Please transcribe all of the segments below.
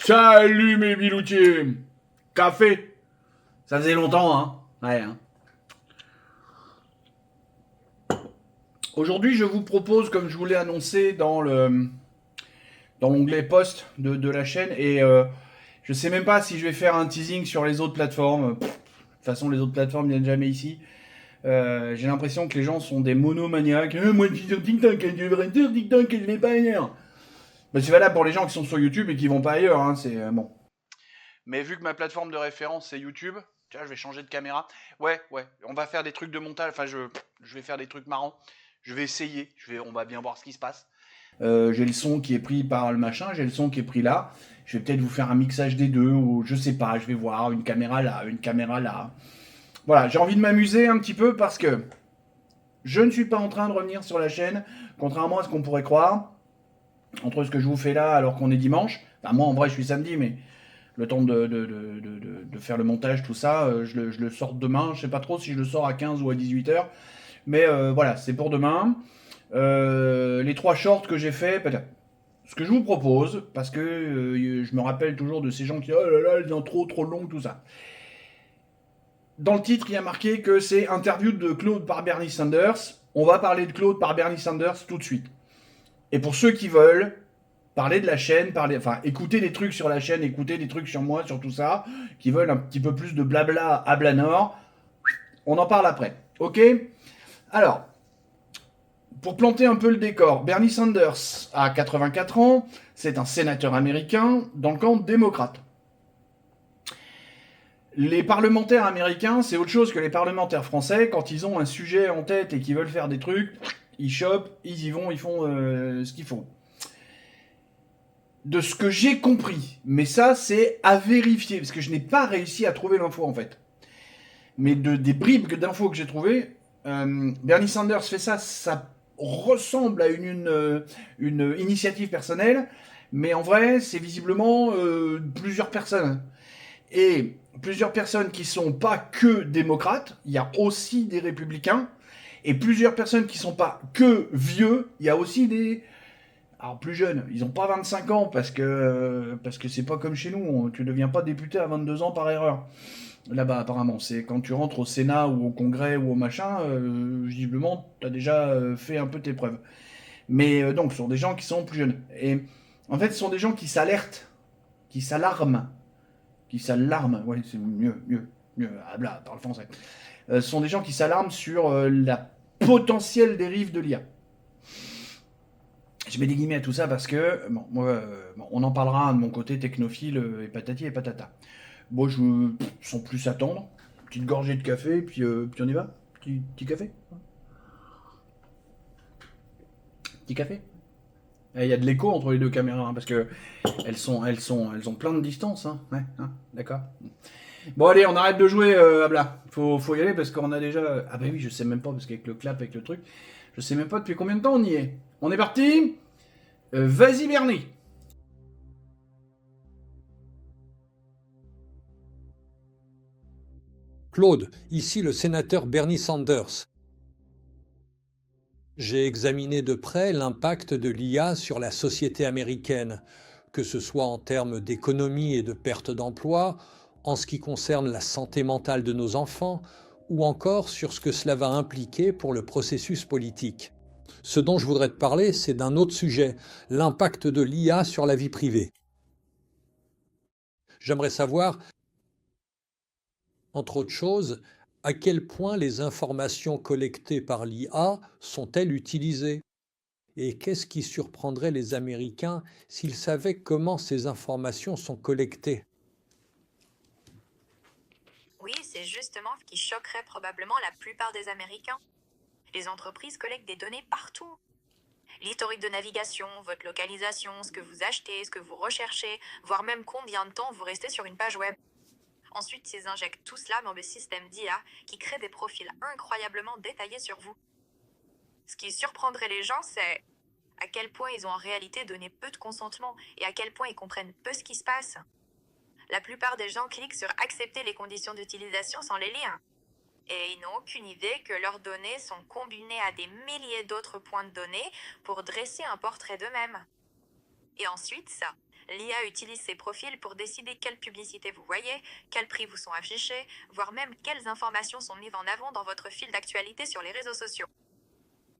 Salut mes biloutiers. Café. Ça faisait longtemps, hein. Ouais, hein. Aujourd'hui, je vous propose, comme je vous l'ai annoncé dans l'onglet post de la chaîne, et je sais même pas si je vais faire un teasing sur les autres plateformes. De toute façon, les autres plateformes viennent jamais ici. J'ai l'impression que les gens sont des monomaniaques. Moi, je suis sur TikTok, je devrais sur TikTok, je vais pas ailleurs. Bah, c'est valable pour les gens qui sont sur YouTube et qui vont pas ailleurs, hein. C'est bon. Mais vu que ma plateforme de référence c'est YouTube, tu vois, je vais changer de caméra. Ouais, on va faire des trucs de montage. Enfin, je vais faire des trucs marrants. Je vais essayer. On va bien voir ce qui se passe. J'ai le son qui est pris par le machin, j'ai le son qui est pris là. Je vais peut-être vous faire un mixage des deux, ou je sais pas, je vais voir une caméra là, une caméra là. Voilà, j'ai envie de m'amuser un petit peu parce que je ne suis pas en train de revenir sur la chaîne, contrairement à ce qu'on pourrait croire, entre ce que je vous fais là alors qu'on est dimanche. Enfin, moi en vrai je suis samedi, mais le temps de faire le montage, tout ça, je le sors demain. Je sais pas trop si je le sors à 15 ou à 18 heures. Mais voilà, c'est pour demain. Les trois shorts que j'ai fait, peut-être. Ce que je vous propose, parce que je me rappelle toujours de ces gens qui disent oh là là, elles sont trop longues, tout ça. Dans le titre, il y a marqué que c'est interview de Claude par Bernie Sanders. On va parler de Claude par Bernie Sanders tout de suite. Et pour ceux qui veulent, parler de la chaîne, écouter des trucs sur la chaîne, écouter des trucs sur moi, sur tout ça, qui veulent un petit peu plus de blabla à Blanor, on en parle après. Ok. Alors, pour planter un peu le décor, Bernie Sanders a 84 ans, c'est un sénateur américain dans le camp démocrate. Les parlementaires américains, c'est autre chose que les parlementaires français. Quand ils ont un sujet en tête et qu'ils veulent faire des trucs, ils chopent, ils y vont, ils font ce qu'il faut. De ce que j'ai compris, mais ça c'est à vérifier, parce que je n'ai pas réussi à trouver l'info en fait. Mais des bribes d'infos que j'ai trouvées, Bernie Sanders fait ça, ça ressemble à une initiative personnelle, mais en vrai c'est visiblement plusieurs personnes. Et plusieurs personnes qui sont pas que démocrates, il y a aussi des républicains, et plusieurs personnes qui sont pas que vieux, il y a aussi des, alors plus jeunes, ils ont pas 25 ans parce que c'est pas comme chez nous, tu deviens pas député à 22 ans par erreur. Là-bas apparemment, c'est quand tu rentres au Sénat ou au Congrès ou au machin, visiblement tu as déjà fait un peu tes preuves. Mais donc ce sont des gens qui sont plus jeunes. Et en fait, ce sont des gens qui s'alertent, qui s'alarment, ouais, c'est mieux, habla, parle français. Ce sont des gens qui s'alarment sur la potentielle dérive de l'IA. Je mets des guillemets à tout ça parce que, bon, moi, on en parlera de mon côté technophile et patati et patata. Bon, sans plus attendre, petite gorgée de café, puis on y va. Petit café. Petit café. Il y a de l'écho entre les deux caméras, hein, parce que elles ont plein de distance, hein. Ouais, hein, d'accord. Bon, allez, on arrête de jouer, Abla. Faut y aller parce qu'on a déjà. Ah, bah oui, je sais même pas, parce qu'avec le clap, avec le truc, je sais même pas depuis combien de temps on y est. On est parti. Vas-y, Bernie. Claude, ici le sénateur Bernie Sanders. J'ai examiné de près l'impact de l'IA sur la société américaine, que ce soit en termes d'économie et de perte d'emploi, en ce qui concerne la santé mentale de nos enfants, ou encore sur ce que cela va impliquer pour le processus politique. Ce dont je voudrais te parler, c'est d'un autre sujet, l'impact de l'IA sur la vie privée. J'aimerais savoir, entre autres choses, à quel point les informations collectées par l'IA sont-elles utilisées? Et qu'est-ce qui surprendrait les Américains s'ils savaient comment ces informations sont collectées? Oui, c'est justement ce qui choquerait probablement la plupart des Américains. Les entreprises collectent des données partout. L'historique de navigation, votre localisation, ce que vous achetez, ce que vous recherchez, voire même combien de temps vous restez sur une page web. Ensuite, ils injectent tout cela dans le système d'IA qui crée des profils incroyablement détaillés sur vous. Ce qui surprendrait les gens, c'est à quel point ils ont en réalité donné peu de consentement et à quel point ils comprennent peu ce qui se passe. La plupart des gens cliquent sur accepter les conditions d'utilisation sans les lire. Et ils n'ont aucune idée que leurs données sont combinées à des milliers d'autres points de données pour dresser un portrait d'eux-mêmes. Et ensuite, L'IA utilise ces profils pour décider quelles publicités vous voyez, quels prix vous sont affichés, voire même quelles informations sont mises en avant dans votre fil d'actualité sur les réseaux sociaux.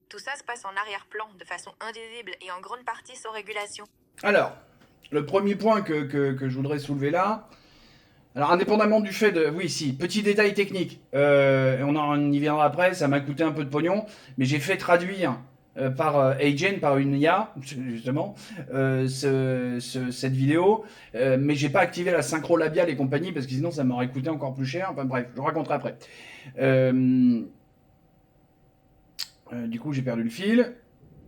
Tout ça se passe en arrière-plan, de façon invisible et en grande partie sans régulation. Alors, le premier point que je voudrais soulever là, alors indépendamment du fait de... Oui, si, petit détail technique, on y viendra après, ça m'a coûté un peu de pognon, mais j'ai fait traduire par Agent, par une IA, justement, cette vidéo, mais j'ai pas activé la synchro labiale et compagnie, parce que sinon ça m'aurait coûté encore plus cher, enfin bref, je raconterai après. Du coup, j'ai perdu le fil,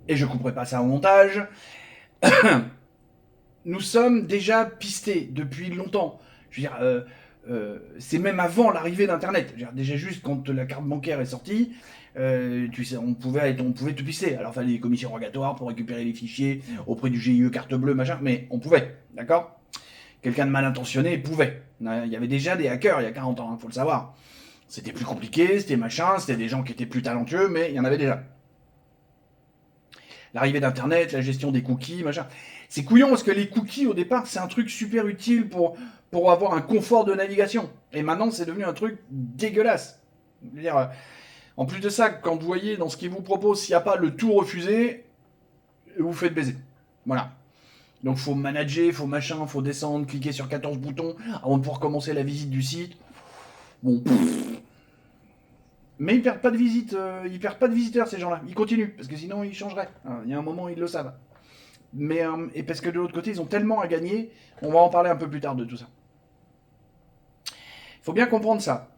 et je couperai pas ça au montage. Nous sommes déjà pistés depuis longtemps. Je veux dire, c'est même avant l'arrivée d'Internet. Déjà juste quand la carte bancaire est sortie, tu sais, on pouvait te pister. Alors, il fallait des commissions rogatoires pour récupérer les fichiers auprès du GIE, carte bleue, machin, mais on pouvait, d'accord? Quelqu'un de mal intentionné pouvait. Il y avait déjà des hackers il y a 40 ans, faut le savoir. C'était plus compliqué, c'était machin, c'était des gens qui étaient plus talentueux, mais il y en avait déjà. L'arrivée d'Internet, la gestion des cookies, machin. C'est couillon parce que les cookies, au départ, c'est un truc super utile pour avoir un confort de navigation. Et maintenant, c'est devenu un truc dégueulasse. Je veux dire, en plus de ça, quand vous voyez dans ce qu'ils vous proposent, s'il n'y a pas le tout refusé, vous faites baiser. Voilà. Donc, faut manager, faut machin, faut descendre, cliquer sur 14 boutons avant de pouvoir commencer la visite du site. Bon, mais ils perdent pas de visite, ils perdent pas de visiteurs ces gens-là. Ils continuent parce que sinon ils changeraient. Il y a un moment ils le savent. Mais et parce que de l'autre côté ils ont tellement à gagner, on va en parler un peu plus tard de tout ça. Il faut bien comprendre ça.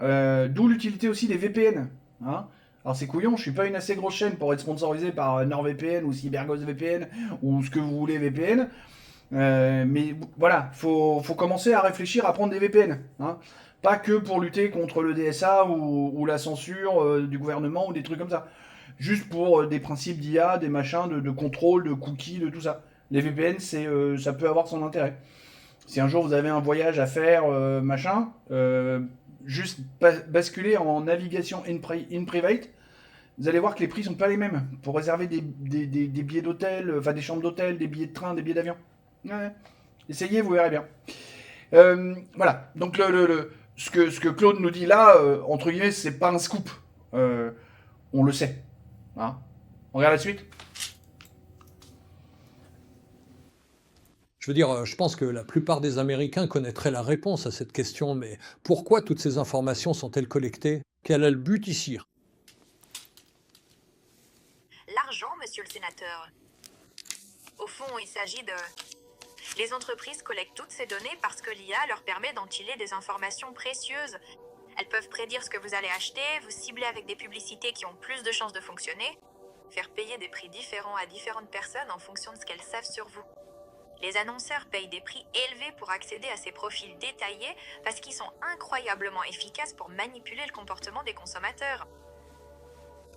D'où l'utilité aussi des VPN. Hein. Alors c'est couillon, je suis pas une assez grosse chaîne pour être sponsorisé par NordVPN ou CyberGhost VPN ou ce que vous voulez VPN. Mais voilà, faut commencer à réfléchir à prendre des VPN. Hein. Pas que pour lutter contre le DSA ou la censure du gouvernement ou des trucs comme ça. Juste pour des principes d'IA, des machins, de contrôle, de cookies, de tout ça. Les VPN, ça peut avoir son intérêt. Si un jour vous avez un voyage à faire, machin, juste basculer en navigation in private, vous allez voir que les prix sont pas les mêmes. Pour réserver des billets d'hôtel, enfin des chambres d'hôtel, des billets de train, des billets d'avion. Ouais. Essayez, vous verrez bien. Voilà. Donc ce que Claude nous dit là, entre guillemets, c'est pas un scoop. On le sait. Hein. On regarde la suite. Je veux dire, je pense que la plupart des Américains connaîtraient la réponse à cette question, mais pourquoi toutes ces informations sont-elles collectées? Quel est le but ici? L'argent, monsieur le sénateur. Au fond, il s'agit de... Les entreprises collectent toutes ces données parce que l'IA leur permet d'en tirer des informations précieuses. Elles peuvent prédire ce que vous allez acheter, vous cibler avec des publicités qui ont plus de chances de fonctionner, faire payer des prix différents à différentes personnes en fonction de ce qu'elles savent sur vous. Les annonceurs payent des prix élevés pour accéder à ces profils détaillés parce qu'ils sont incroyablement efficaces pour manipuler le comportement des consommateurs.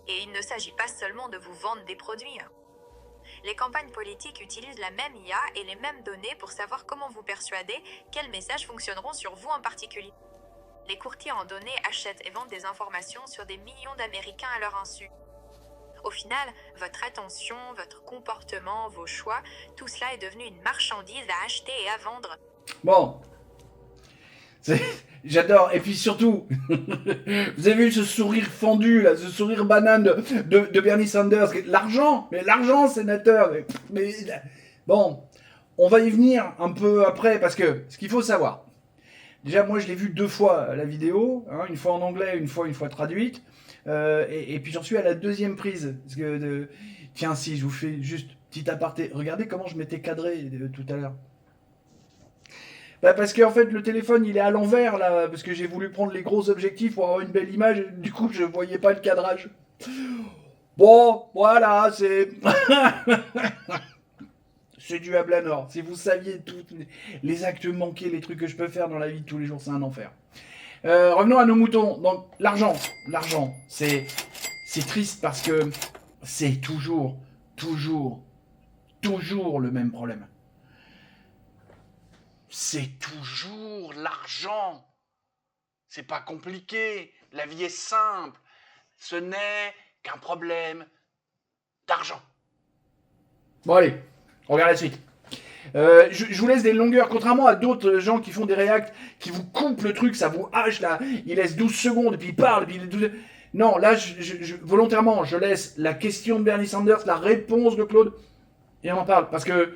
Et il ne s'agit pas seulement de vous vendre des produits. Les campagnes politiques utilisent la même IA et les mêmes données pour savoir comment vous persuader, quels messages fonctionneront sur vous en particulier. Les courtiers en données achètent et vendent des informations sur des millions d'Américains à leur insu. Au final, votre attention, votre comportement, vos choix, tout cela est devenu une marchandise à acheter et à vendre. Bon. J'adore. Et puis surtout, vous avez vu ce sourire fendu, là, ce sourire banane de Bernie Sanders. L'argent, mais l'argent, sénateur. Bon, on va y venir un peu après, parce que ce qu'il faut savoir, déjà moi je l'ai vu 2 fois la vidéo, hein, une fois en anglais, une fois traduite, et puis j'en suis à la 2e prise. Parce que, tiens, si je vous fais juste petit aparté, regardez comment je m'étais cadré tout à l'heure. Bah parce qu'en fait le téléphone il est à l'envers là, parce que j'ai voulu prendre les gros objectifs pour avoir une belle image, et du coup je voyais pas le cadrage. Bon, voilà, c'est... c'est du Ablanor. Si vous saviez tous les actes manqués, les trucs que je peux faire dans la vie de tous les jours, c'est un enfer. Revenons à nos moutons. Donc l'argent, c'est triste parce que c'est toujours le même problème. C'est toujours l'argent. C'est pas compliqué. La vie est simple. Ce n'est qu'un problème d'argent. Bon allez, on regarde la suite. Je vous laisse des longueurs, contrairement à d'autres gens qui font des reacts, qui vous coupent le truc, ça vous hache là, ils laissent 12 secondes, et puis ils parlent, puis non, là, volontairement, je laisse la question de Bernie Sanders, la réponse de Claude, et on en parle. Parce que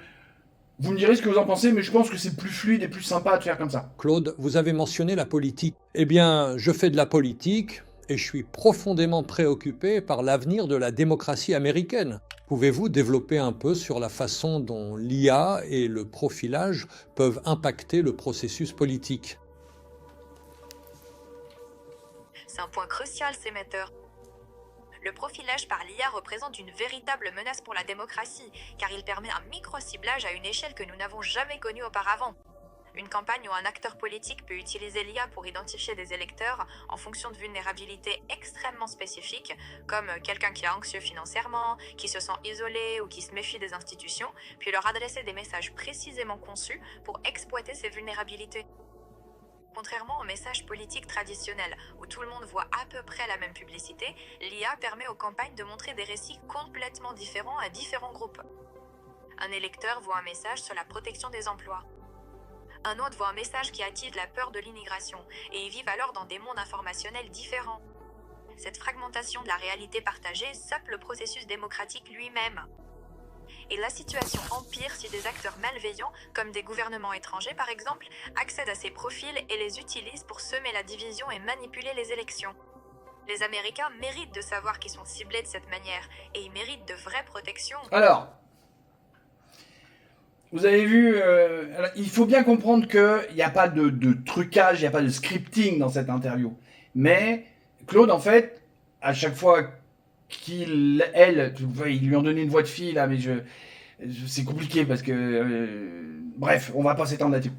vous me direz ce que vous en pensez, mais je pense que c'est plus fluide et plus sympa de faire comme ça. Claude, vous avez mentionné la politique. Eh bien, je fais de la politique et je suis profondément préoccupé par l'avenir de la démocratie américaine. Pouvez-vous développer un peu sur la façon dont l'IA et le profilage peuvent impacter le processus politique ? C'est un point crucial, sénateur. Le profilage par l'IA représente une véritable menace pour la démocratie, car il permet un micro-ciblage à une échelle que nous n'avons jamais connue auparavant. Une campagne ou un acteur politique peut utiliser l'IA pour identifier des électeurs en fonction de vulnérabilités extrêmement spécifiques, comme quelqu'un qui est anxieux financièrement, qui se sent isolé ou qui se méfie des institutions, puis leur adresser des messages précisément conçus pour exploiter ces vulnérabilités. Contrairement aux messages politiques traditionnels, où tout le monde voit à peu près la même publicité, l'IA permet aux campagnes de montrer des récits complètement différents à différents groupes. Un électeur voit un message sur la protection des emplois. Un autre voit un message qui attise la peur de l'immigration, et ils vivent alors dans des mondes informationnels différents. Cette fragmentation de la réalité partagée sape le processus démocratique lui-même. Et la situation empire si des acteurs malveillants, comme des gouvernements étrangers par exemple, accèdent à ces profils et les utilisent pour semer la division et manipuler les élections. Les Américains méritent de savoir qu'ils sont ciblés de cette manière, et ils méritent de vraies protections. Alors, vous avez vu, il faut bien comprendre qu'il n'y a pas de trucage, il n'y a pas de scripting dans cette interview. Mais Claude, en fait, à chaque fois ils lui ont donné une voix de fille là, mais c'est compliqué parce que bref, on va pas s'étendre là-dessus.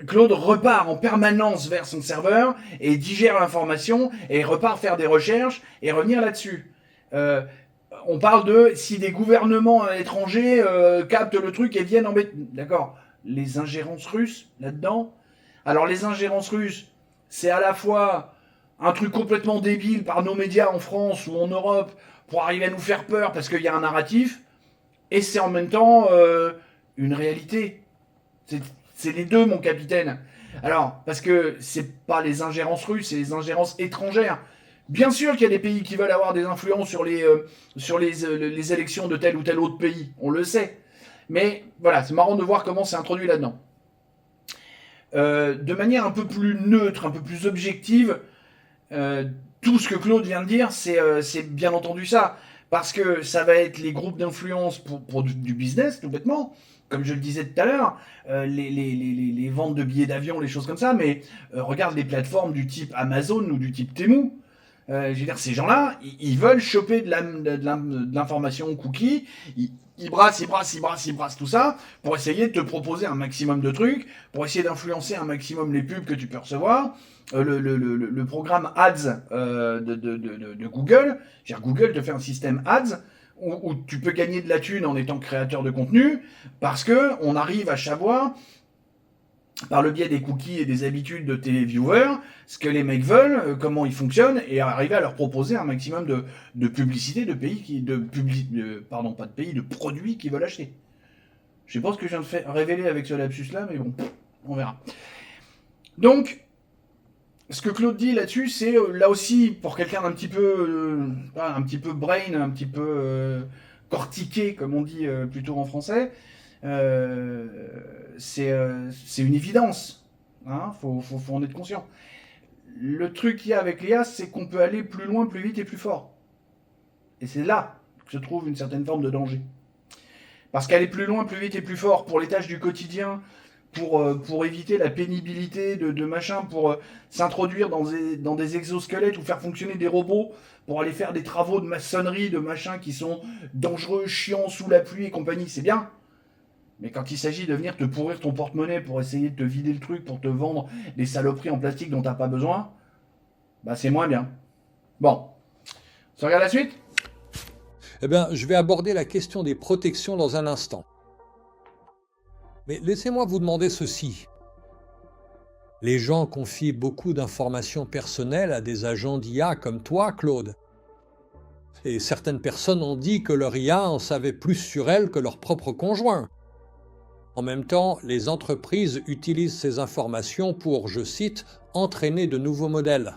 Claude repart en permanence vers son serveur et digère l'information et repart faire des recherches et revenir là-dessus. On parle de si des gouvernements étrangers captent le truc et viennent embêter. D'accord, les ingérences russes là-dedans. Alors les ingérences russes, c'est à la fois un truc complètement débile par nos médias en France ou en Europe pour arriver à nous faire peur parce qu'il y a un narratif, et c'est en même temps une réalité. C'est les deux, mon capitaine. Alors, parce que c'est pas les ingérences russes, c'est les ingérences étrangères. Bien sûr qu'il y a des pays qui veulent avoir des influences sur les élections de tel ou tel autre pays, on le sait. Mais voilà, c'est marrant de voir comment c'est introduit là-dedans. De manière un peu plus neutre, un peu plus objective, tout ce que Claude vient de dire, c'est bien entendu ça. Parce que ça va être les groupes d'influence pour du business, tout bêtement. Comme je le disais tout à l'heure, les ventes de billets d'avion, les choses comme ça. Mais regarde les plateformes du type Amazon ou du type Temu. Je veux dire, ces gens-là, ils veulent choper de l'information cookie. Ils brassent tout ça pour essayer de te proposer un maximum de trucs, pour essayer d'influencer un maximum les pubs que tu peux recevoir. Le programme Ads de Google, Google te fait un système Ads où tu peux gagner de la thune en étant créateur de contenu, parce que on arrive à savoir, par le biais des cookies et des habitudes de tes viewers, ce que les mecs veulent, comment ils fonctionnent, et arriver à leur proposer un maximum de publicité de pays de produits qu'ils veulent acheter. Je sais pas ce que je viens de révéler avec ce lapsus là, mais bon, on verra. Donc, ce que Claude dit là-dessus, c'est là aussi, pour quelqu'un d'un petit peu brain, un petit peu cortiqué, comme on dit plutôt en français, c'est une évidence. Hein, faut en être conscient. Le truc qu'il y a avec l'IA, c'est qu'on peut aller plus loin, plus vite et plus fort. Et c'est là que se trouve une certaine forme de danger. Parce qu'aller plus loin, plus vite et plus fort pour les tâches du quotidien, pour éviter la pénibilité de machin, pour s'introduire dans des exosquelettes ou faire fonctionner des robots, pour aller faire des travaux de maçonnerie, de machin qui sont dangereux, chiants, sous la pluie et compagnie, c'est bien. Mais quand il s'agit de venir te pourrir ton porte-monnaie pour essayer de te vider le truc, pour te vendre des saloperies en plastique dont t'as pas besoin, bah c'est moins bien. Bon, on regarde la suite ? Eh bien, je vais aborder la question des protections dans un instant. Mais laissez-moi vous demander ceci. Les gens confient beaucoup d'informations personnelles à des agents d'IA comme toi, Claude. Et certaines personnes ont dit que leur IA en savait plus sur elles que leur propre conjoint. En même temps, les entreprises utilisent ces informations pour, je cite, « entraîner de nouveaux modèles ».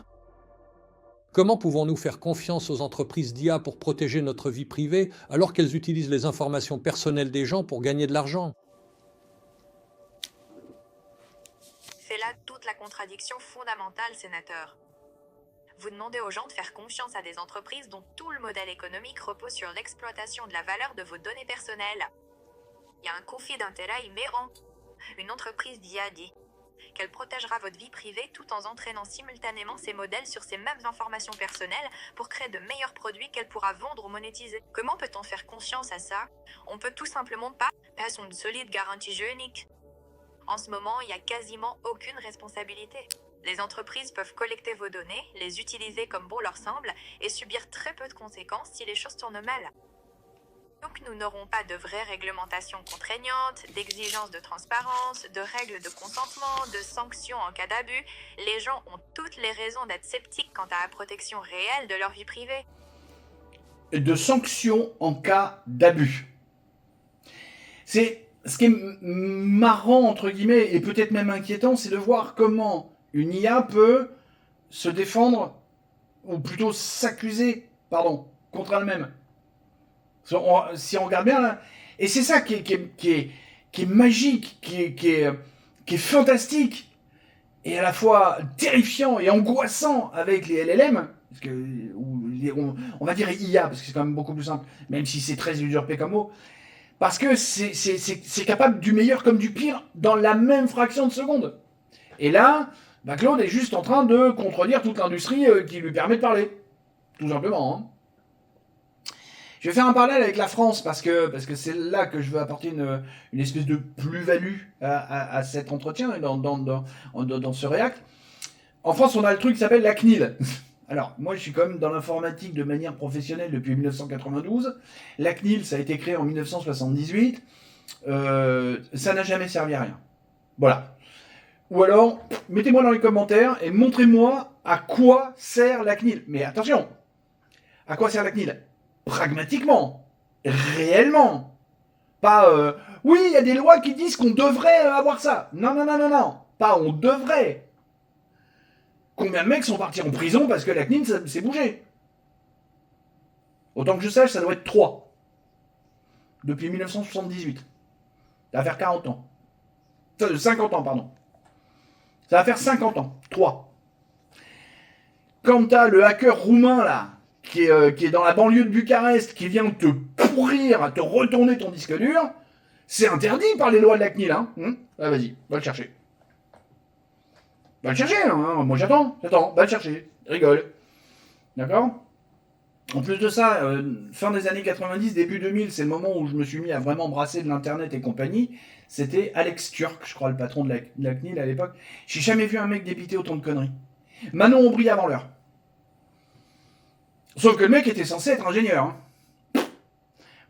Comment pouvons-nous faire confiance aux entreprises d'IA pour protéger notre vie privée alors qu'elles utilisent les informations personnelles des gens pour gagner de l'argent? C'est là toute la contradiction fondamentale, sénateur. Vous demandez aux gens de faire confiance à des entreprises dont tout le modèle économique repose sur l'exploitation de la valeur de vos données personnelles. Il y a un conflit d'intérêts inhérent. Une entreprise d'IA dit qu'elle protégera votre vie privée tout en entraînant simultanément ces modèles sur ces mêmes informations personnelles pour créer de meilleurs produits qu'elle pourra vendre ou monétiser. Comment peut-on faire confiance à ça? On peut tout simplement pas. Passons une solide garantie juridique. En ce moment, il n'y a quasiment aucune responsabilité. Les entreprises peuvent collecter vos données, les utiliser comme bon leur semble et subir très peu de conséquences si les choses tournent mal. Donc nous n'aurons pas de vraies réglementations contraignantes, d'exigences de transparence, de règles de consentement, de sanctions en cas d'abus. Les gens ont toutes les raisons d'être sceptiques quant à la protection réelle de leur vie privée. De sanctions en cas d'abus. C'est ce qui est marrant, entre guillemets, et peut-être même inquiétant, c'est de voir comment une IA peut se défendre, ou plutôt s'accuser, contre elle-même. Si on regarde bien, là, et c'est ça qui est magique, qui est fantastique, et à la fois terrifiant et angoissant avec les LLM, parce que, on va dire IA, parce que c'est quand même beaucoup plus simple, même si c'est très usurpé comme mot, parce que c'est capable du meilleur comme du pire dans la même fraction de seconde. Et là, Claude est juste en train de contredire toute l'industrie qui lui permet de parler. Tout simplement. Hein. Je vais faire un parallèle avec la France, parce que c'est là que je veux apporter une espèce de plus-value à cet entretien, et dans ce React. En France, on a le truc qui s'appelle la CNIL. Alors, moi, je suis quand même dans l'informatique de manière professionnelle depuis 1992. La CNIL, ça a été créé en 1978. Ça n'a jamais servi à rien. Voilà. Ou alors, mettez-moi dans les commentaires et montrez-moi à quoi sert la CNIL. Mais attention, à quoi sert la CNIL? Pragmatiquement, réellement. Pas, oui, il y a des lois qui disent qu'on devrait avoir ça. Non. Pas on devrait. Combien de mecs sont partis en prison parce que la CNIL s'est bougée? Autant que je sache, ça doit être 3. Depuis 1978. Ça va faire 40 ans. 50 ans, pardon. Ça va faire 50 ans. 3. Quand t'as le hacker roumain, là, qui est dans la banlieue de Bucarest, qui vient te pourrir, te retourner ton disque dur, c'est interdit par les lois de la CNIL. Hein. Ah, vas-y, va le chercher. Va le chercher, hein. Moi j'attends, va le chercher, rigole. D'accord? En plus de ça, fin des années 90, début 2000, c'est le moment où je me suis mis à vraiment brasser de l'internet et compagnie. C'était Alex Turk, je crois, le patron de la CNIL à l'époque. J'ai jamais vu un mec débiter autant de conneries. Manon Aubry avant l'heure. Sauf que le mec était censé être ingénieur. Hein.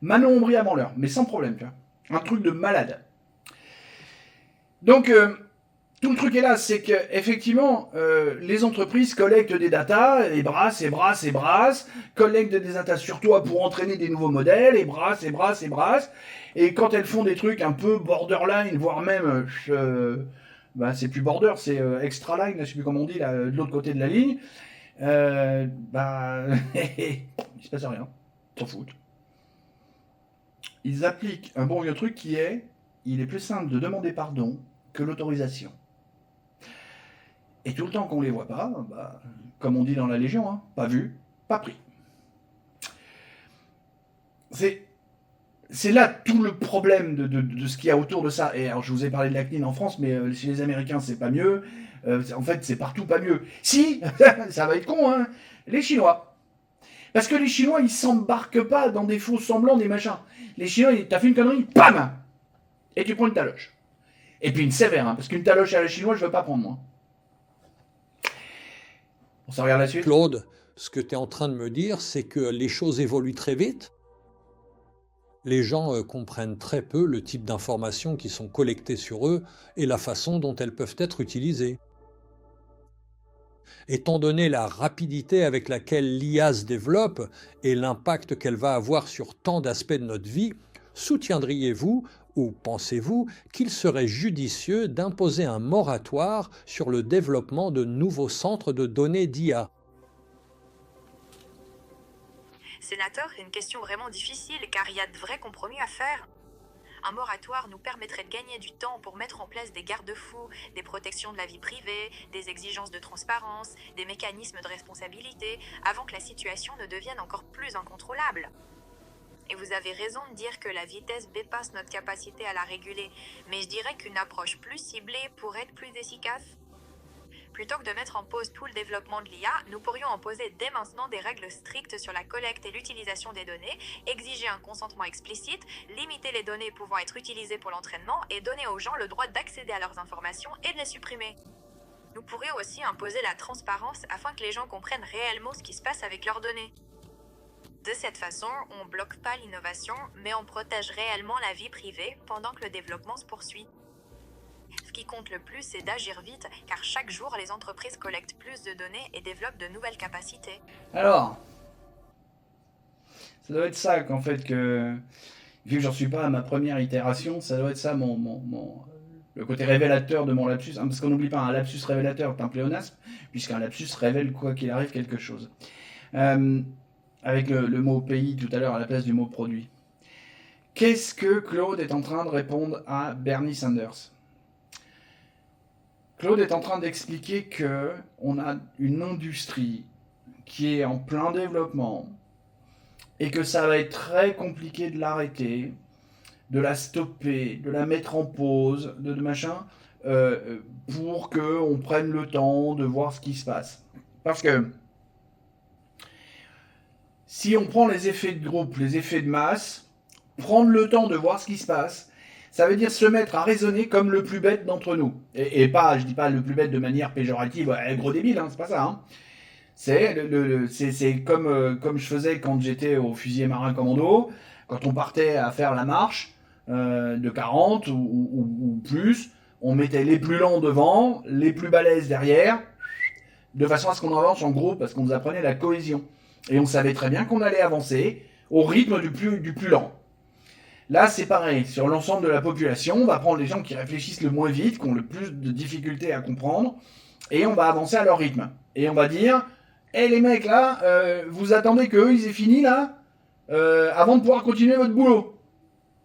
Manon Aubry avant l'heure, mais sans problème, tu vois. Un truc de malade. Donc, tout le truc est là, c'est que effectivement, les entreprises collectent des datas, et brassent, collectent des datas sur toi pour entraîner des nouveaux modèles, et brassent. Et quand elles font des trucs un peu borderline, voire même, c'est plus border, c'est extra line, je sais plus comment on dit, là, de l'autre côté de la ligne, il se passe rien, s'en foutent. Ils appliquent un bon vieux truc qui est, il est plus simple de demander pardon que l'autorisation. Et tout le temps qu'on les voit pas, comme on dit dans la Légion, hein, pas vu, pas pris. C'est là tout le problème de ce qu'il y a autour de ça. Et alors je vous ai parlé de la CNIL en France, mais chez les Américains c'est pas mieux. En fait c'est partout pas mieux. Si, ça va être con, hein, les Chinois. Parce que les Chinois ils s'embarquent pas dans des faux semblants, des machins. Les Chinois, t'as fait une connerie, bam, et tu prends une taloche. Et puis une sévère, hein, parce qu'une taloche à la chinoise je veux pas prendre moi. On s'en regarde la suite. Claude, ce que tu es en train de me dire, c'est que les choses évoluent très vite. Les gens comprennent très peu le type d'informations qui sont collectées sur eux et la façon dont elles peuvent être utilisées. Étant donné la rapidité avec laquelle l'IA se développe et l'impact qu'elle va avoir sur tant d'aspects de notre vie, soutiendriez-vous Ou pensez-vous qu'il serait judicieux d'imposer un moratoire sur le développement de nouveaux centres de données d'IA? Sénateur, c'est une question vraiment difficile car il y a de vrais compromis à faire. Un moratoire nous permettrait de gagner du temps pour mettre en place des garde-fous, des protections de la vie privée, des exigences de transparence, des mécanismes de responsabilité, avant que la situation ne devienne encore plus incontrôlable. Et vous avez raison de dire que la vitesse dépasse notre capacité à la réguler, mais je dirais qu'une approche plus ciblée pourrait être plus efficace. Plutôt que de mettre en pause tout le développement de l'IA, nous pourrions imposer dès maintenant des règles strictes sur la collecte et l'utilisation des données, exiger un consentement explicite, limiter les données pouvant être utilisées pour l'entraînement et donner aux gens le droit d'accéder à leurs informations et de les supprimer. Nous pourrions aussi imposer la transparence afin que les gens comprennent réellement ce qui se passe avec leurs données. De cette façon, on ne bloque pas l'innovation, mais on protège réellement la vie privée pendant que le développement se poursuit. Ce qui compte le plus, c'est d'agir vite, car chaque jour, les entreprises collectent plus de données et développent de nouvelles capacités. Alors, ça doit être ça qu'en fait que, vu que j'en suis pas à ma première itération, ça doit être ça le côté révélateur de mon lapsus. Parce qu'on n'oublie pas, un lapsus révélateur est un pléonasme, puisqu'un lapsus révèle quoi qu'il arrive quelque chose. Avec le mot pays tout à l'heure à la place du mot produit. Qu'est-ce que Claude est en train de répondre à Bernie Sanders? Claude est en train d'expliquer que on a une industrie qui est en plein développement et que ça va être très compliqué de l'arrêter, de la stopper, de la mettre en pause, de machin, pour qu'on prenne le temps de voir ce qui se passe. Parce que si on prend les effets de groupe, les effets de masse, prendre le temps de voir ce qui se passe, ça veut dire se mettre à raisonner comme le plus bête d'entre nous. Et pas, je dis pas le plus bête de manière péjorative, gros débile, hein, c'est pas ça. Hein. C'est comme je faisais quand j'étais au fusilier marin commando, quand on partait à faire la marche de 40 ou plus, on mettait les plus lents devant, les plus balèzes derrière, de façon à ce qu'on avance en groupe, parce qu'on nous apprenait la cohésion. Et on savait très bien qu'on allait avancer au rythme du plus lent. Là, c'est pareil. Sur l'ensemble de la population, on va prendre les gens qui réfléchissent le moins vite, qui ont le plus de difficultés à comprendre, et on va avancer à leur rythme. Et on va dire, hé les mecs, là, vous attendez qu'eux, ils aient fini, là, avant de pouvoir continuer votre boulot.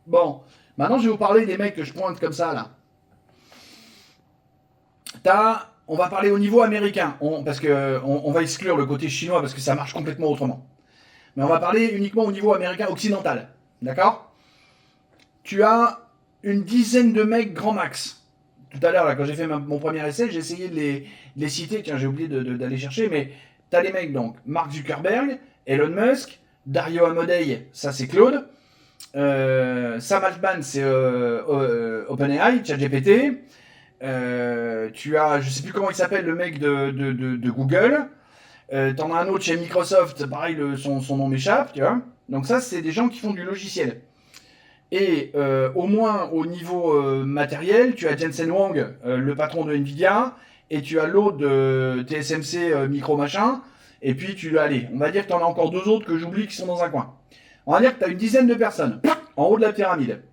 Bon, maintenant, je vais vous parler des mecs que je pointe comme ça, là. On va parler au niveau américain, parce qu'on va exclure le côté chinois, parce que ça marche complètement autrement. Mais on va parler uniquement au niveau américain occidental. D'accord ? Tu as une dizaine de mecs grand max. Tout à l'heure, là, quand j'ai fait mon premier essai, j'ai essayé de les citer. Tiens, j'ai oublié d'aller chercher, mais tu as les mecs, donc, Mark Zuckerberg, Elon Musk, Dario Amodei, ça c'est Claude, Sam Altman, c'est OpenAI, ChatGPT, tu as, je sais plus comment il s'appelle, le mec de Google, t'en as un autre chez Microsoft, pareil, son nom m'échappe, tu vois. Donc ça, c'est des gens qui font du logiciel. Et au moins au niveau matériel, tu as Jensen Huang, le patron de Nvidia, et tu as l'autre de TSMC micro machin, et puis allez, on va dire que tu en as encore deux autres que j'oublie qui sont dans un coin. On va dire que tu as une dizaine de personnes en haut de la pyramide.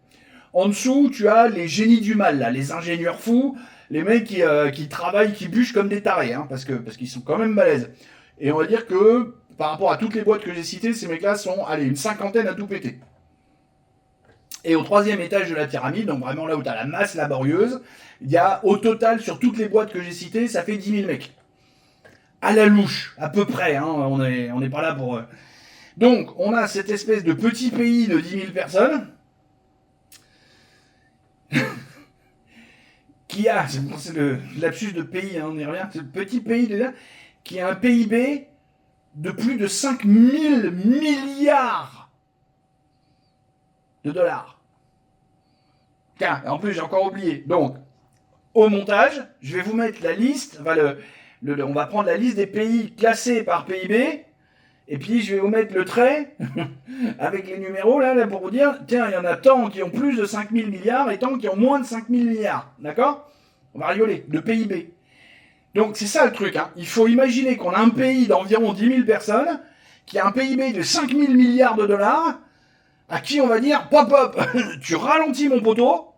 En dessous, tu as les génies du mal, là, les ingénieurs fous, les mecs qui travaillent, qui bûchent comme des tarés, hein, parce qu'ils sont quand même balèzes. Et on va dire que par rapport à toutes les boîtes que j'ai citées, ces mecs-là sont, allez, une cinquantaine à tout péter. Et au troisième étage de la pyramide, donc vraiment là où tu as la masse laborieuse, il y a au total, sur toutes les boîtes que j'ai citées, ça fait 10 000 mecs. À la louche, à peu près, hein, on n'est pas là pour... Donc, on a cette espèce de petit pays de 10 000 personnes, qui a, c'est le lapsus de pays, hein, on y revient, ce petit pays déjà, qui a un PIB de plus de 5 000 milliards de dollars. Tiens, en plus j'ai encore oublié. Donc, au montage, je vais vous mettre la liste, enfin on va prendre la liste des pays classés par PIB, et puis je vais vous mettre le trait, avec les numéros là pour vous dire, tiens, il y en a tant qui ont plus de 5 000 milliards, et tant qui ont moins de 5 000 milliards. D'accord ? On va rigoler, de PIB. Donc c'est ça le truc, hein. Il faut imaginer qu'on a un pays d'environ 10 000 personnes, qui a un PIB de 5 000 milliards de dollars, à qui on va dire, pop, pop, tu ralentis mon poteau,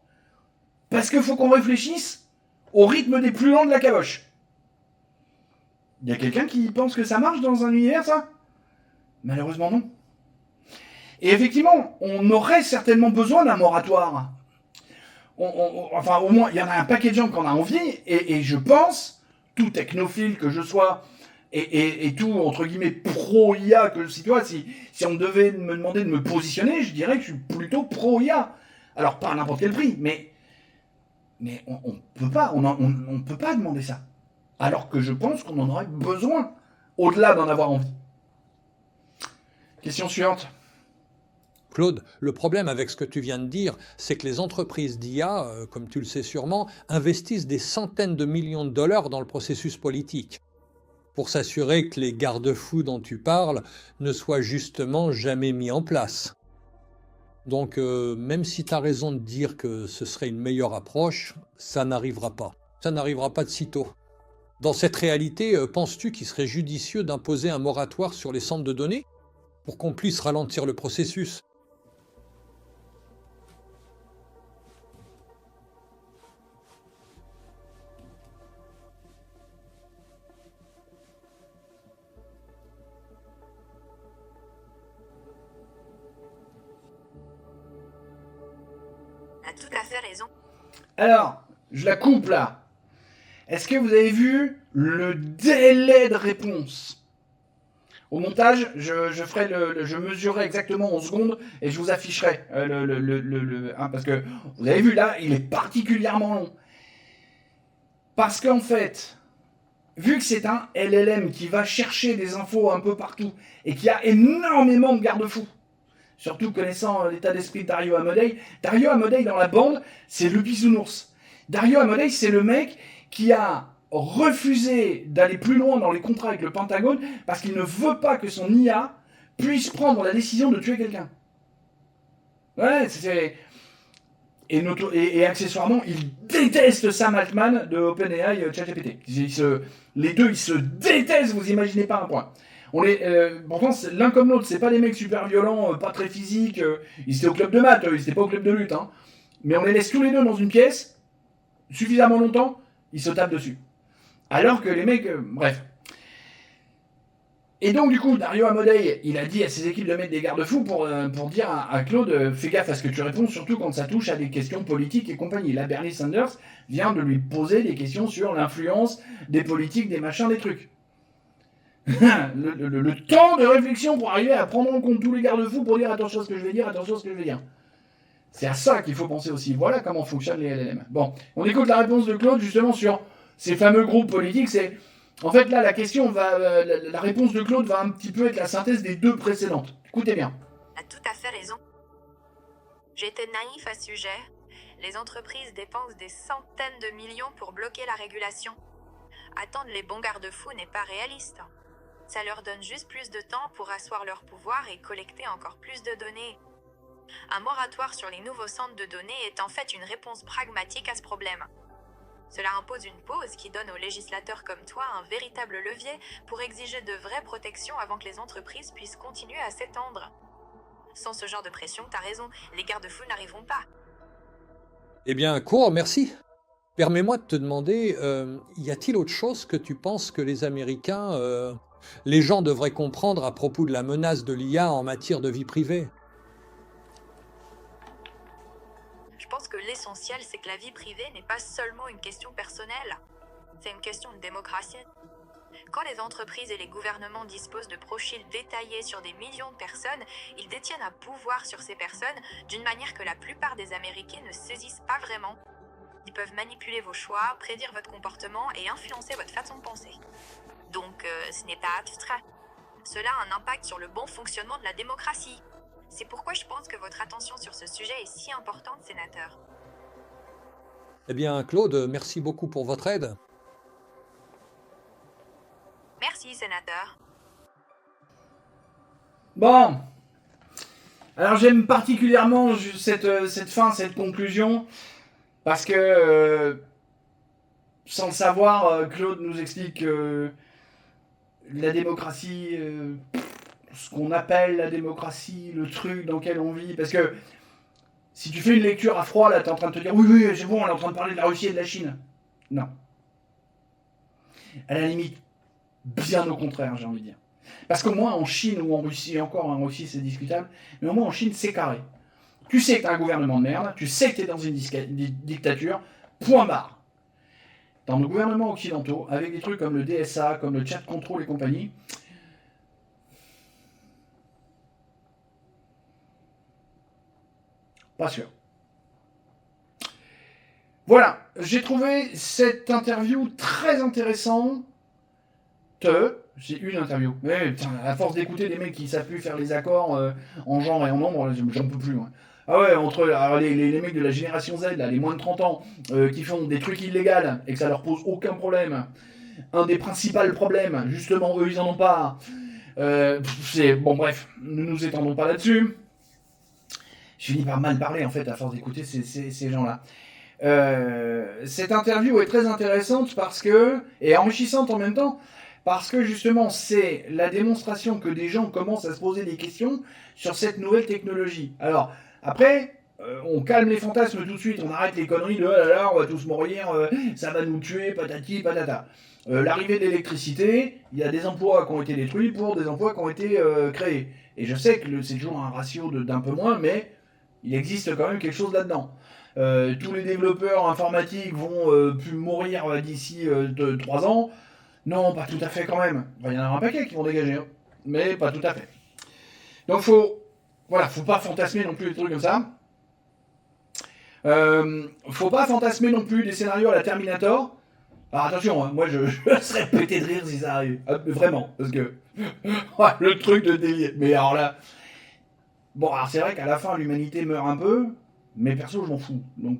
parce qu'il faut qu'on réfléchisse au rythme des plus lents de la caboche. Il y a quelqu'un qui pense que ça marche dans un univers, ça? Malheureusement, non. Et effectivement, on aurait certainement besoin d'un moratoire. Enfin, au moins, il y en a un paquet de gens qui en a envie, et je pense, tout technophile que je sois, et tout, entre guillemets, pro-IA, que si, tu vois, si on devait me demander de me positionner, je dirais que je suis plutôt pro-IA. Alors, pas à n'importe quel prix, mais on peut pas, on peut pas demander ça. Alors que je pense qu'on en aurait besoin, au-delà d'en avoir envie. Question suivante. Claude, le problème avec ce que tu viens de dire, c'est que les entreprises d'IA, comme tu le sais sûrement, investissent des centaines de millions de dollars dans le processus politique, pour s'assurer que les garde-fous dont tu parles ne soient justement jamais mis en place. Donc, même si tu as raison de dire que ce serait une meilleure approche, ça n'arrivera pas. Ça n'arrivera pas de sitôt. Dans cette réalité, penses-tu qu'il serait judicieux d'imposer un moratoire sur les centres de données pour qu'on puisse ralentir le processus? T'as tout à fait raison. Alors, je la coupe là. Est-ce que vous avez vu le délai de réponse? Au montage, je mesurerai exactement en secondes et je vous afficherai parce que vous avez vu là, il est particulièrement long. Parce qu'en fait, vu que c'est un LLM qui va chercher des infos un peu partout et qui a énormément de garde-fous, surtout connaissant l'état d'esprit de Dario Amodei dans la bande, c'est le bisounours. Dario Amodei, c'est le mec qui a refusé d'aller plus loin dans les contrats avec le Pentagone parce qu'il ne veut pas que son IA puisse prendre la décision de tuer quelqu'un. Ouais, c'est... Et accessoirement, il déteste Sam Altman de OpenAI ChatGPT. Les deux, ils se détestent, vous imaginez pas un point. Pourtant, l'un comme l'autre, c'est pas des mecs super violents, pas très physiques. Ils étaient au club de maths, ils étaient pas au club de lutte. Hein. Mais on les laisse tous les deux dans une pièce, suffisamment longtemps, ils se tapent dessus. Alors que les mecs, bref. Et donc, du coup, Dario Amodei, il a dit à ses équipes de mettre des garde-fous pour dire à Claude, fais gaffe à ce que tu réponds, surtout quand ça touche à des questions politiques et compagnie. Là, Bernie Sanders vient de lui poser des questions sur l'influence des politiques, des machins, des trucs. le temps de réflexion pour arriver à prendre en compte tous les garde-fous pour dire attention à ce que je vais dire, attention à ce que je vais dire. C'est à ça qu'il faut penser aussi. Voilà comment fonctionnent les LLM. Bon, on écoute la réponse de Claude justement sur ces fameux groupes politiques. C'est en fait là la question va, la réponse de Claude va un petit peu être la synthèse des deux précédentes. Écoutez bien. T'as tout à fait raison. J'étais naïf à ce sujet. Les entreprises dépensent des centaines de millions pour bloquer la régulation. Attendre les bons garde-fous n'est pas réaliste. Ça leur donne juste plus de temps pour asseoir leur pouvoir et collecter encore plus de données. Un moratoire sur les nouveaux centres de données est en fait une réponse pragmatique à ce problème. Cela impose une pause qui donne aux législateurs comme toi un véritable levier pour exiger de vraies protections avant que les entreprises puissent continuer à s'étendre. Sans ce genre de pression, t'as raison, les garde-fous n'arriveront pas. Eh bien, cours, merci. Permets-moi de te demander, y a-t-il autre chose que tu penses que les Américains, les gens devraient comprendre à propos de la menace de l'IA en matière de vie privée? Je pense que l'essentiel, c'est que la vie privée n'est pas seulement une question personnelle. C'est une question de démocratie. Quand les entreprises et les gouvernements disposent de profils détaillés sur des millions de personnes, ils détiennent un pouvoir sur ces personnes d'une manière que la plupart des Américains ne saisissent pas vraiment. Ils peuvent manipuler vos choix, prédire votre comportement et influencer votre façon de penser. Donc, ce n'est pas abstrait. Cela a un impact sur le bon fonctionnement de la démocratie. C'est pourquoi je pense que votre attention sur ce sujet est si importante, sénateur. Eh bien, Claude, merci beaucoup pour votre aide. Merci, sénateur. Bon. Alors j'aime particulièrement cette fin, cette conclusion, parce que sans le savoir, Claude nous explique que la démocratie, ce qu'on appelle la démocratie, le truc dans lequel on vit. Parce que si tu fais une lecture à froid, là, t'es en train de te dire oui, oui, c'est bon, on est en train de parler de la Russie et de la Chine. Non. À la limite, bien au contraire, j'ai envie de dire. Parce qu'au moins en Chine ou en Russie, et encore en Russie c'est discutable, mais au moins en Chine c'est carré. Tu sais que t'as un gouvernement de merde, tu sais que t'es dans une dictature, point barre. Dans nos gouvernements occidentaux, avec des trucs comme le DSA, comme le chat control et compagnie, pas sûr. Voilà, j'ai trouvé cette interview très intéressante. C'est une interview. Mais putain, à force d'écouter des mecs qui savent plus faire les accords en genre et en nombre, j'en peux plus. Moi. Ah ouais, entre alors, les mecs de la génération Z, là, les moins de 30 ans, qui font des trucs illégaux et que ça leur pose aucun problème. Un des principaux problèmes, justement, eux, ils en ont pas. Bon, bref, ne nous étendons pas là-dessus. Je finis par mal parler, en fait, à force d'écouter ces gens-là. Cette interview est très intéressante parce que, et enrichissante en même temps, parce que justement c'est la démonstration que des gens commencent à se poser des questions sur cette nouvelle technologie. Alors après, on calme les fantasmes tout de suite, on arrête les conneries de oh là là, on va tous mourir, ça va nous tuer, patati patata. L'arrivée de l'électricité, il y a des emplois qui ont été détruits pour des emplois qui ont été créés. Et je sais que c'est toujours un ratio d'un peu moins, mais il existe quand même quelque chose là-dedans. Tous les développeurs informatiques vont plus mourir d'ici 3 ans. Non, pas tout à fait quand même. Il y en a un paquet qui vont dégager, hein. Mais pas tout à fait. Donc faut pas fantasmer non plus des trucs comme ça. Faut pas fantasmer non plus des scénarios à la Terminator. Alors attention, hein, moi je serais pété de rire si ça arrive. Vraiment, parce que le truc de délire. Mais alors là, bon, alors c'est vrai qu'à la fin l'humanité meurt un peu, mais perso je m'en fous. Donc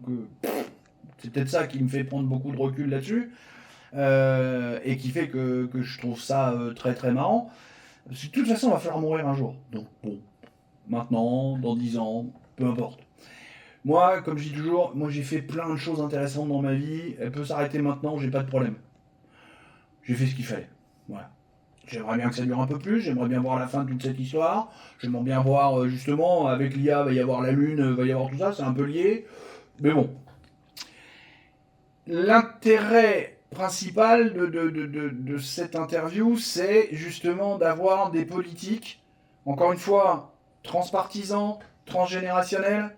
c'est peut-être ça qui me fait prendre beaucoup de recul là-dessus. Et qui fait que je trouve ça très très marrant. De toute façon, il va falloir mourir un jour. Donc bon, maintenant, dans 10 ans, peu importe. Moi, comme je dis toujours, moi j'ai fait plein de choses intéressantes dans ma vie. Elle peut s'arrêter maintenant, j'ai pas de problème. J'ai fait ce qu'il fallait. Voilà. J'aimerais bien que ça dure un peu plus, j'aimerais bien voir la fin de toute cette histoire. J'aimerais bien voir, justement, avec l'IA, va y avoir la Lune, va y avoir tout ça, c'est un peu lié. Mais bon. L'intérêt principal de cette interview, c'est justement d'avoir des politiques, encore une fois, transpartisans, transgénérationnels,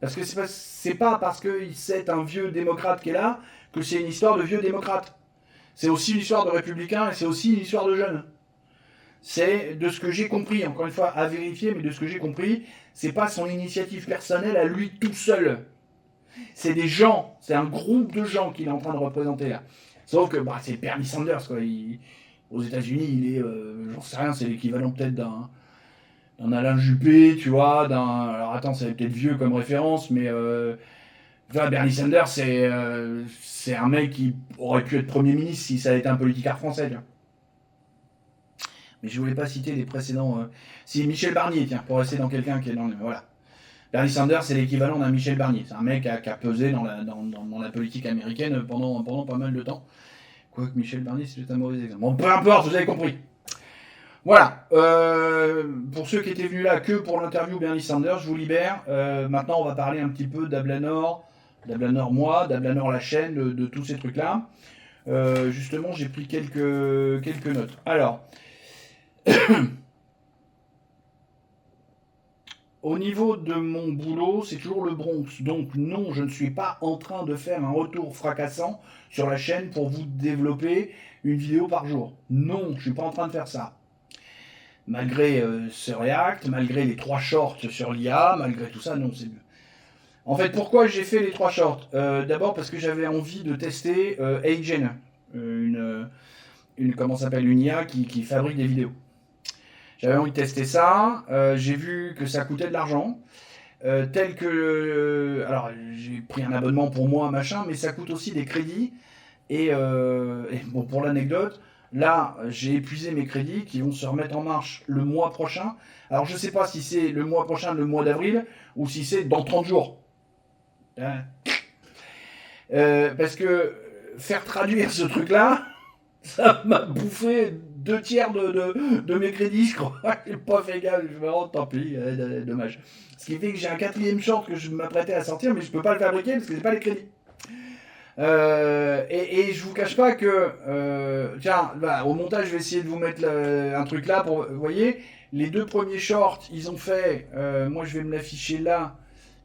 parce que c'est pas parce que c'est un vieux démocrate qui est là que c'est une histoire de vieux démocrate. C'est aussi une histoire de républicains et c'est aussi une histoire de jeunes. C'est de ce que j'ai compris, encore une fois, à vérifier, mais de ce que j'ai compris, c'est pas son initiative personnelle à lui tout seul. C'est des gens, c'est un groupe de gens qu'il est en train de représenter là. Sauf que c'est Bernie Sanders, quoi. Aux États-Unis, il est, j'en sais rien, c'est l'équivalent peut-être d'un Alain Juppé, tu vois, alors attends, c'est peut-être vieux comme référence, mais Bernie Sanders, c'est un mec qui aurait pu être Premier ministre si ça avait été un politicard français. Tiens. Mais je voulais pas citer les précédents. Si Michel Barnier, tiens, pour rester dans quelqu'un qui est dans le. Voilà. Bernie Sanders, c'est l'équivalent d'un Michel Barnier. C'est un mec qui a pesé dans la politique américaine pendant pas mal de temps. Quoique Michel Barnier, c'est peut-être un mauvais exemple. Bon, peu importe, vous avez compris. Voilà. Pour ceux qui étaient venus là que pour l'interview Bernie Sanders, je vous libère. Maintenant, on va parler un petit peu d'Ablanor. D'Ablanor moi, d'Ablanor la chaîne, de tous ces trucs-là. Justement, j'ai pris quelques notes. Alors... Au niveau de mon boulot, c'est toujours le Bronx. Donc non, je ne suis pas en train de faire un retour fracassant sur la chaîne pour vous développer une vidéo par jour. Non, je ne suis pas en train de faire ça. Malgré ce React, malgré les 3 shorts sur l'IA, malgré tout ça, non, c'est mieux. En fait, pourquoi j'ai fait les 3 shorts D'abord parce que j'avais envie de tester Agen, une IA qui fabrique des vidéos. J'avais envie de tester ça, j'ai vu que ça coûtait de l'argent, tel que... alors, j'ai pris un abonnement pour moi, machin, mais ça coûte aussi des crédits, et bon, pour l'anecdote, là, j'ai épuisé mes crédits qui vont se remettre en marche le mois prochain. Alors, je sais pas si c'est le mois prochain, le mois d'avril, ou si c'est dans 30 jours. Parce que faire traduire ce truc-là, ça m'a bouffé 2 tiers de mes crédits, je crois. J'ai pas fait gaffe, je me rends, tant pis, dommage. Ce qui fait que j'ai un 4e short que je m'apprêtais à sortir, mais je peux pas le fabriquer parce que j'ai pas les crédits. Et je vous cache pas que, tiens, bah, au montage, je vais essayer de vous mettre un truc là pour, vous voyez, les 2 premiers shorts, ils ont fait, moi je vais me l'afficher là,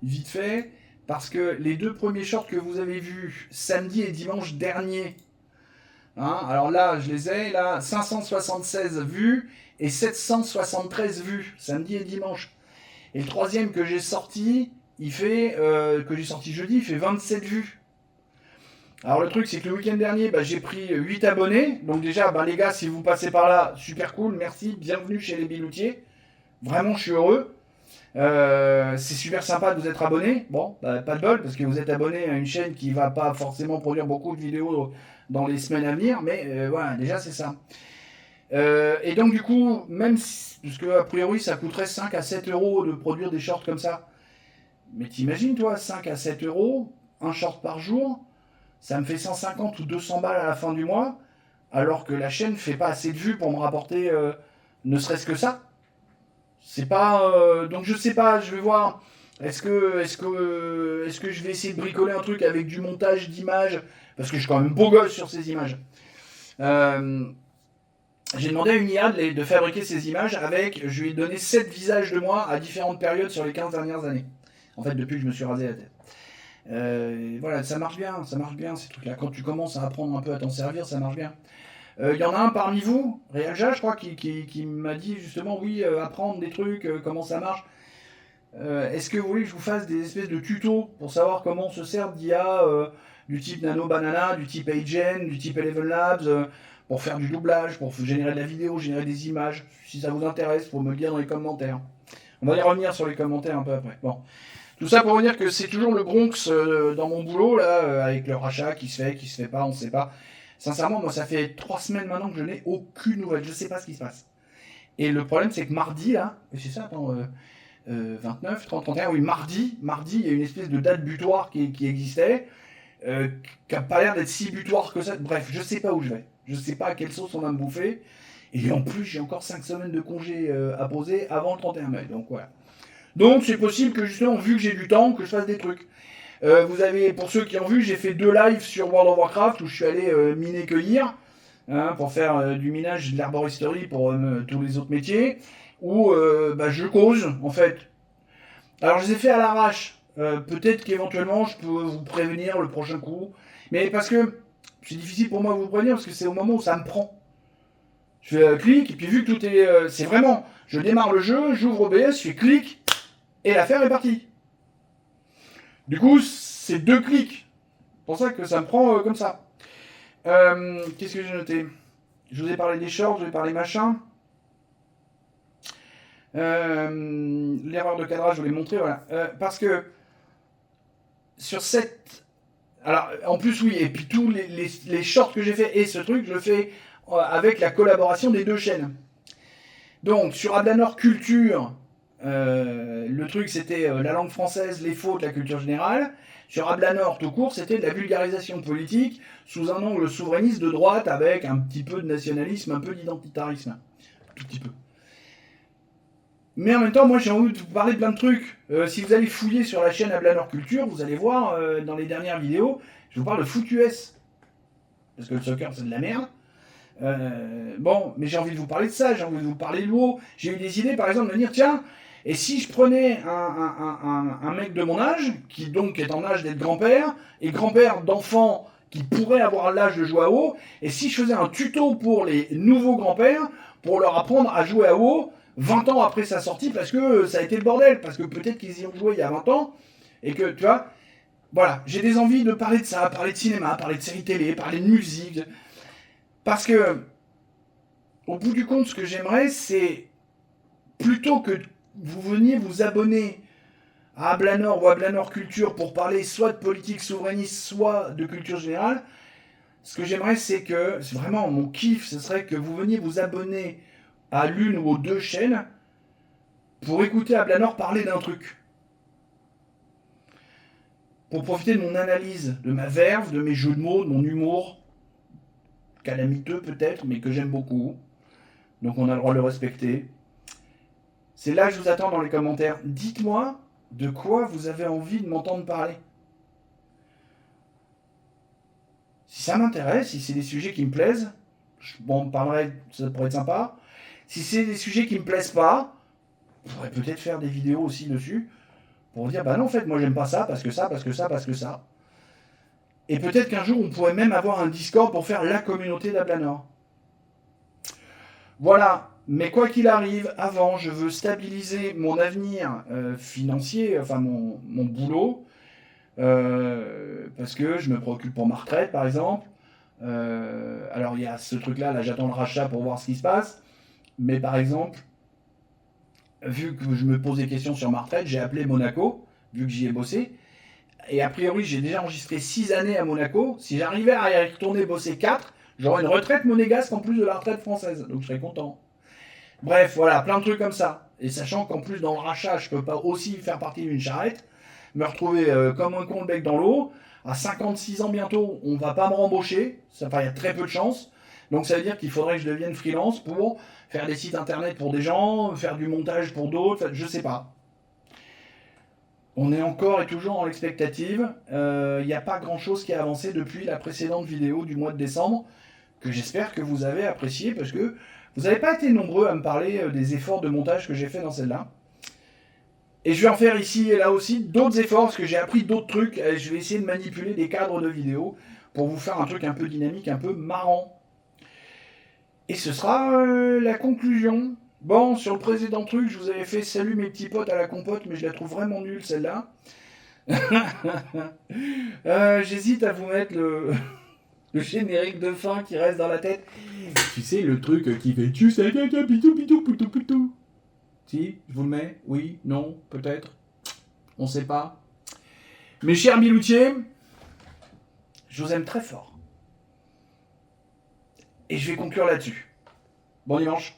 vite fait, parce que les 2 premiers shorts que vous avez vus samedi et dimanche dernier, hein, alors là, je les ai, là, 576 vues et 773 vues, samedi et dimanche. Et le 3e que j'ai sorti, il fait, que j'ai sorti jeudi, il fait 27 vues. Alors le truc c'est que le week-end dernier, bah, j'ai pris 8 abonnés. Donc déjà, bah, les gars, si vous passez par là, super cool, merci, bienvenue chez les Biloutiers. Vraiment, je suis heureux. C'est super sympa de vous être abonné. Bon, bah, pas de bol, parce que vous êtes abonné à une chaîne qui va pas forcément produire beaucoup de vidéos dans les semaines à venir. Mais voilà, déjà c'est ça. Et donc du coup, même si, parce que a priori ça coûterait 5 à 7 euros de produire des shorts comme ça. Mais t'imagines toi, 5 à 7 euros, un short par jour, ça me fait 150 ou 200 balles à la fin du mois, alors que la chaîne fait pas assez de vues pour me rapporter ne serait-ce que ça. C'est pas... donc je sais pas, je vais voir. Est-ce que je vais essayer de bricoler un truc avec du montage d'images, parce que je suis quand même beau gosse sur ces images. J'ai demandé à une IA de fabriquer ces images avec, je lui ai donné 7 visages de moi à différentes périodes sur les 15 dernières années. En fait, depuis que je me suis rasé la tête. Voilà, ça marche bien ces trucs-là. Quand tu commences à apprendre un peu à t'en servir, ça marche bien. Il y en a un parmi vous, Réalja, je crois, qui m'a dit justement, oui, apprendre des trucs, comment ça marche. Est-ce que vous voulez que je vous fasse des espèces de tutos pour savoir comment on se sert d'IA du type Nano Banana, du type Agen, du type Eleven Labs, pour faire du doublage, pour générer de la vidéo, générer des images. Si ça vous intéresse, faut me le dire dans les commentaires. On va y revenir sur les commentaires un peu après. Bon. Tout ça pour vous dire que c'est toujours le Bronx dans mon boulot, là, avec le rachat qui se fait pas, on sait pas. Sincèrement, moi, ça fait 3 semaines maintenant que je n'ai aucune nouvelle. Je sais pas ce qui se passe. Et le problème, c'est que mardi, là, c'est ça, attends, 29, 30, 31, oui, mardi, il y a une espèce de date butoir qui existait, qui a pas l'air d'être si butoir que ça. Bref, je sais pas où je vais. Je sais pas à quelle sauce on va me bouffer. Et en plus, j'ai encore 5 semaines de congé à poser avant le 31 mai. Donc voilà. Donc c'est possible que justement, vu que j'ai du temps, que je fasse des trucs. Vous avez, pour ceux qui ont vu, j'ai fait 2 lives sur World of Warcraft où je suis allé miner cueillir, hein, pour faire du minage, de l'herboristerie pour tous les autres métiers, où bah, je cause en fait. Alors je les ai fait à l'arrache. Peut-être qu'éventuellement je peux vous prévenir le prochain coup, mais parce que c'est difficile pour moi de vous prévenir parce que c'est au moment où ça me prend. Je fais clic et puis vu que tout est, c'est vraiment, je démarre le jeu, j'ouvre OBS, je fais clic et l'affaire est partie. Du coup, c'est 2 clics. C'est pour ça que ça me prend comme ça. Qu'est-ce que j'ai noté? Je vous ai parlé des shorts, je vous ai parlé machin. L'erreur de cadrage, je vous l'ai montré, voilà. Parce que sur cette... Alors, en plus, oui, et puis tous les shorts que j'ai fait et ce truc, je le fais avec la collaboration des 2 chaînes. Donc, sur Ablanor Culture, le truc c'était la langue française, les fautes, la culture générale. Sur Ablanor tout court, c'était de la vulgarisation politique sous un angle souverainiste de droite avec un petit peu de nationalisme, un peu d'identitarisme. Un tout petit peu. Mais en même temps, moi j'ai envie de vous parler de plein de trucs. Si vous allez fouiller sur la chaîne Ablanor Culture, vous allez voir dans les dernières vidéos, je vous parle de foot US. Parce que le soccer c'est de la merde. Bon, mais j'ai envie de vous parler de ça, j'ai envie de vous parler de l'eau. J'ai eu des idées, par exemple, de me dire, tiens, et si je prenais un mec de mon âge, qui donc est en âge d'être grand-père, et grand-père d'enfants qui pourraient avoir l'âge de jouer à WoW, et si je faisais un tuto pour les nouveaux grands-pères, pour leur apprendre à jouer à WoW 20 ans après sa sortie, parce que ça a été le bordel, parce que peut-être qu'ils y ont joué il y a 20 ans, et que, tu vois, voilà, j'ai des envies de parler de ça, parler de cinéma, parler de séries télé, parler de musique... Parce que, au bout du compte, ce que j'aimerais, c'est plutôt que vous veniez vous abonner à Ablanor ou à Ablanor Culture pour parler soit de politique souverainiste, soit de culture générale, ce que j'aimerais, c'est que, c'est vraiment mon kiff, ce serait que vous veniez vous abonner à l'une ou aux 2 chaînes pour écouter Ablanor parler d'un truc. Pour profiter de mon analyse, de ma verve, de mes jeux de mots, de mon humour, calamiteux peut-être, mais que j'aime beaucoup. Donc on a le droit de le respecter. C'est là que je vous attends dans les commentaires. Dites-moi de quoi vous avez envie de m'entendre parler. Si ça m'intéresse, si c'est des sujets qui me plaisent, on parlerai, ça pourrait être sympa. Si c'est des sujets qui me plaisent pas, je pourrais peut-être faire des vidéos aussi dessus pour dire, bah non, en fait, moi j'aime pas ça, parce que ça, parce que ça, parce que ça. Et peut-être qu'un jour, on pourrait même avoir un Discord pour faire la communauté d'Ablanor. Voilà. Mais quoi qu'il arrive, avant, je veux stabiliser mon avenir financier, enfin mon boulot, parce que je me préoccupe pour ma retraite, par exemple. Alors, il y a ce truc-là, là, j'attends le rachat pour voir ce qui se passe. Mais par exemple, vu que je me pose des questions sur ma retraite, j'ai appelé Monaco, vu que j'y ai bossé. Et a priori, j'ai déjà enregistré 6 années à Monaco. Si j'arrivais à y retourner bosser 4, j'aurais une retraite monégasque en plus de la retraite française. Donc je serais content. Bref, voilà, plein de trucs comme ça. Et sachant qu'en plus, dans le rachat, je peux pas aussi faire partie d'une charrette, me retrouver comme un con le bec dans l'eau. À 56 ans bientôt, on va pas me rembaucher. Enfin, il y a très peu de chance. Donc ça veut dire qu'il faudrait que je devienne freelance pour faire des sites internet pour des gens, faire du montage pour d'autres, je sais pas. On est encore et toujours dans l'expectative. Il n'y a pas grand chose qui a avancé depuis la précédente vidéo du mois de décembre, que j'espère que vous avez apprécié, parce que vous n'avez pas été nombreux à me parler des efforts de montage que j'ai fait dans celle-là. Et je vais en faire ici et là aussi d'autres efforts, parce que j'ai appris d'autres trucs. Et je vais essayer de manipuler des cadres de vidéos pour vous faire un truc un peu dynamique, un peu marrant. Et ce sera la conclusion. Bon, sur le précédent truc, je vous avais fait salut mes petits potes à la compote, mais je la trouve vraiment nulle celle-là. J'hésite à vous mettre le générique de fin qui reste dans la tête. Tu sais, le truc qui fait tu sais, pitou, pitou, pitou, pitou. Si, je vous le mets. Oui, non, peut-être. On sait pas. Mes chers biloutiers, je vous aime très fort. Et je vais conclure là-dessus. Bon dimanche.